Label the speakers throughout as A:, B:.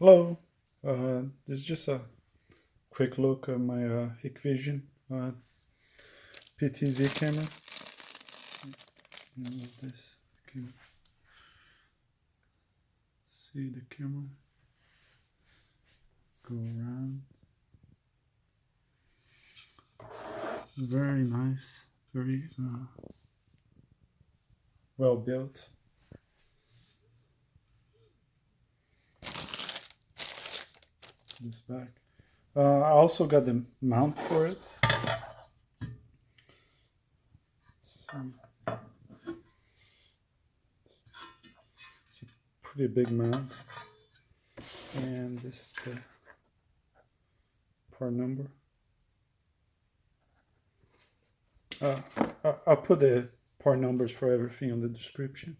A: Hello, this is just a quick look at my HIKVISION PTZ camera. Move this, you can see the camera go around. It's very nice, very well built. This back. I also got the mount for it. It's a pretty big mount, and this is the part number. I'll put the part numbers for everything in the description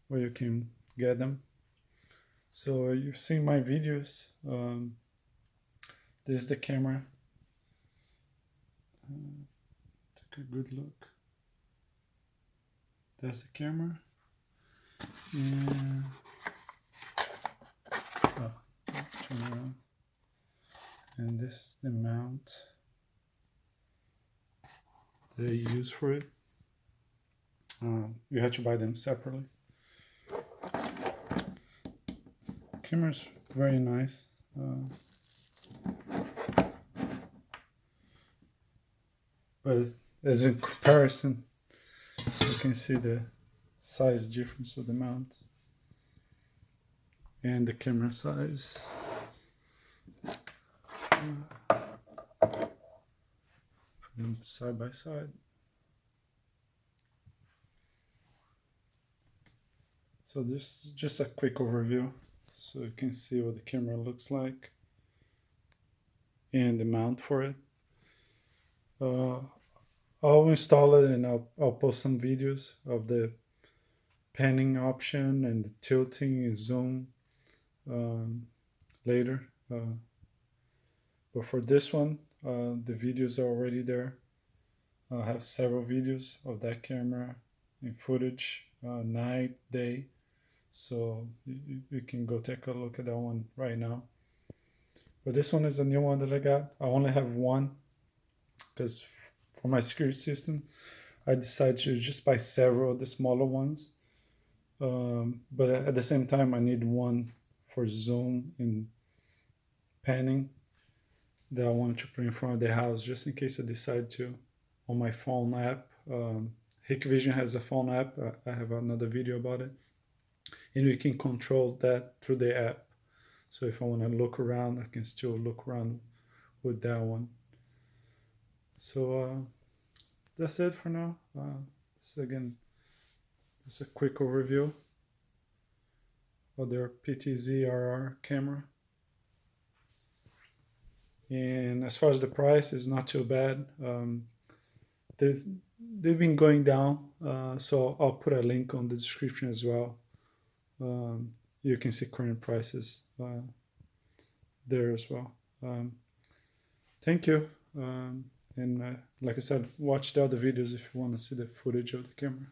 A: where you can get them. So you've seen my videos. This is the camera. Take a good look. That's the camera. And turn around. And this is the mount that I use for it. You have to buy them separately. Camera's very nice. But as in comparison, you can see the size difference of the mount and the camera size. Put them side by side. So this is just a quick overview, so you can see what the camera looks like and the mount for it. I'll install it and I'll post some videos of the panning option and the tilting and zoom later. But for this one, the videos are already there. I have several videos of that camera in footage, night, day. So you can go take a look at that one right now. But this one is a new one that I got. I only have one because for my security system, I decided to just buy several of the smaller ones. But at the same time, I need one for zoom and panning that I want to put in front of the house just in case I decide to on my phone app. HIKVISION has a phone app. I have another video about it. And you can control that through the app. So if I want to look around, I can still look around with that one. So that's it for now. So again, just a quick overview of their PTZ-RR camera. And as far as the price, it's not too bad. They've been going down, so I'll put a link on the description as well. You can see current prices there as well. Thank you. And like I said, watch the other videos if you want to see the footage of the camera.